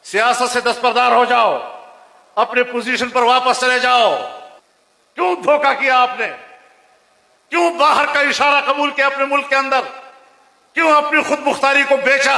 सियासत से दस्तबरदार हो जाओ, अपने पोजीशन पर वापस चले जाओ। क्यों धोखा किया आपने? क्यों बाहर का इशारा कबूल किया अपने मुल्क के अंदर? क्यों अपनी खुद मुख्तारी को बेचा?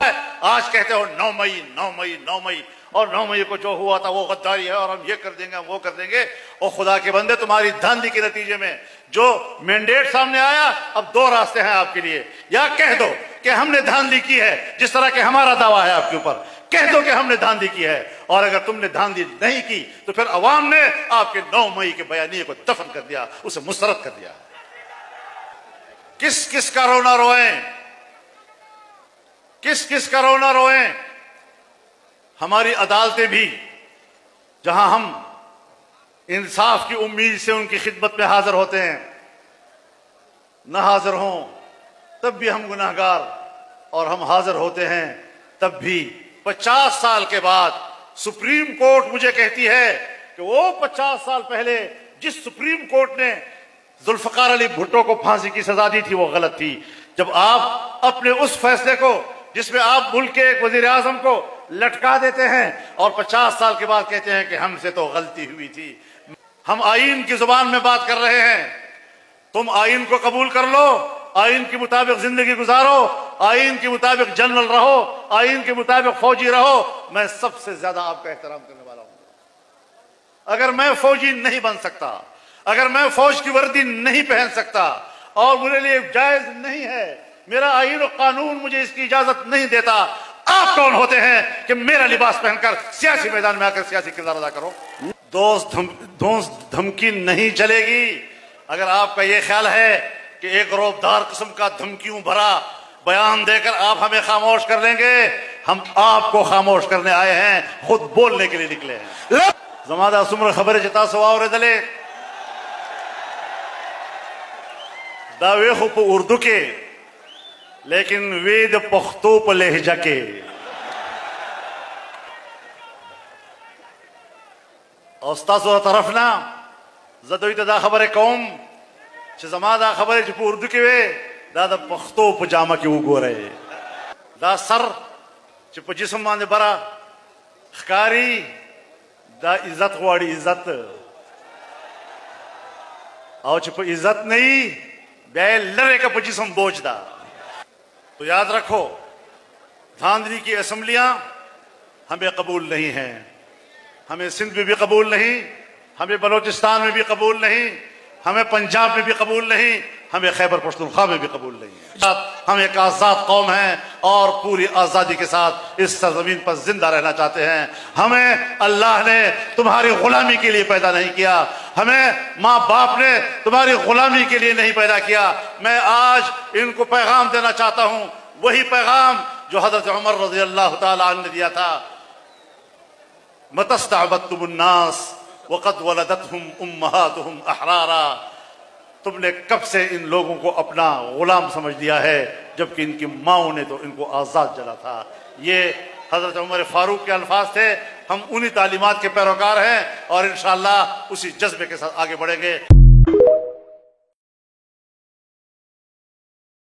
आज कहते हो 9 मई 9 मई 9 मई, और 9 मई को जो हुआ था वो गद्दारी है और हम ये कर देंगे वो कर देंगे। और खुदा के बंदे, तुम्हारी धांधली के नतीजे में जो मैंडेट सामने आया, अब 2 रास्ते हैं आपके लिए। या कह दो कि हमने धांधली की है, जिस तरह के हमारा दावा है आपके ऊपर, कह दो कि हमने धांधली की है। और अगर तुमने धांधली नहीं की तो फिर अवाम ने आपके 9 मई के बयानिए को दफन कर दिया, उसे मुस्तरद कर दिया। किस किस का रोना रोएं, किस किस का रोना रोएं। हमारी अदालतें भी, जहां हम इंसाफ की उम्मीद से उनकी खिदमत में हाजिर होते हैं, न हाजिर हों तब भी हम गुनाहगार, और हम हाजिर होते हैं तब भी 50 साल के बाद सुप्रीम कोर्ट मुझे कहती है कि वो 50 साल पहले जिस सुप्रीम कोर्ट ने जुल्फकार अली भुट्टो को फांसी की सजा दी थी वो गलत थी। जब आप अपने उस फैसले को, जिसमें आप मुल्क के एक वजीर आजम को लटका देते हैं और 50 साल के बाद कहते हैं कि हमसे तो गलती हुई थी। हम आईन की जुबान में बात कर रहे हैं, तुम आईन को कबूल कर लो, आईन के मुताबिक जिंदगी गुजारो, आईन के मुताबिक जनरल रहो, आईन के मुताबिक फौजी रहो। मैं सबसे ज्यादा आपका एहतराम करने वाला हूं। अगर मैं फौजी नहीं बन सकता, अगर मैं फौज की वर्दी नहीं पहन सकता, और मेरे लिए जायज नहीं है, मेरा आईन और कानून मुझे इसकी इजाजत नहीं देता, आप कौन होते हैं कि मेरा लिबास पहनकर सियासी मैदान में आकर सियासी किरदार अदा करो? दोस्त धमकी नहीं चलेगी। अगर आपका यह ख्याल है कि एक रौबदार किस्म का धमकियों भरा बयान देकर आप हमें खामोश कर लेंगे, हम आपको खामोश करने आए हैं, खुद बोलने के लिए निकले हैं। जमादा सुमर खबर जता सवार दले दावे खुप उर्दू के, लेकिन वेद पख्तो पर लहजा के। औस्ताज़ो तरफ ना जदोई दा खबर कौम जमादा खबर उर्दू के वे दादा पख्तो पजामा के उगो रहे दा सर च जिसम माने बरा खकारी दा इज्जत वाड़ी इज्जत और च इज्जत नहीं बे लरे का जिसम बोझ दा। तो याद रखो, धांधली की असम्बलियां हमें कबूल नहीं है, हमें सिंध में भी कबूल नहीं, हमें बलोचिस्तान में भी कबूल नहीं, हमें पंजाब में भी कबूल नहीं, हमें खैबर पख्तूनख्वा में भी कबूल नहीं है। हम एक आजाद कौम हैं और पूरी आजादी के साथ इस सरजमीन पर जिंदा रहना चाहते हैं। हमें अल्लाह ने तुम्हारी गुलामी के लिए पैदा नहीं किया, हमें माँ बाप ने तुम्हारी गुलामी के लिए नहीं पैदा किया। मैं आज इनको पैगाम देना चाहता हूं, वही पैगाम जो हजरत उमर रज़ी अल्लाह तआला अन्हु ने दिया था, मतस्तअबदतुमुन्नास वक़द वलदतहुम उम्महातुहुम अहरारा। तुमने कब से इन लोगों को अपना गुलाम समझ लिया है, जबकि इनकी माओं ने तो इनको आजाद जला था। ये हजरत उमर फारूक के अल्फाज थे। हम उन्हीं तालीमात के पैरोकार हैं और इंशाअल्लाह उसी जज्बे के साथ आगे बढ़ेंगे।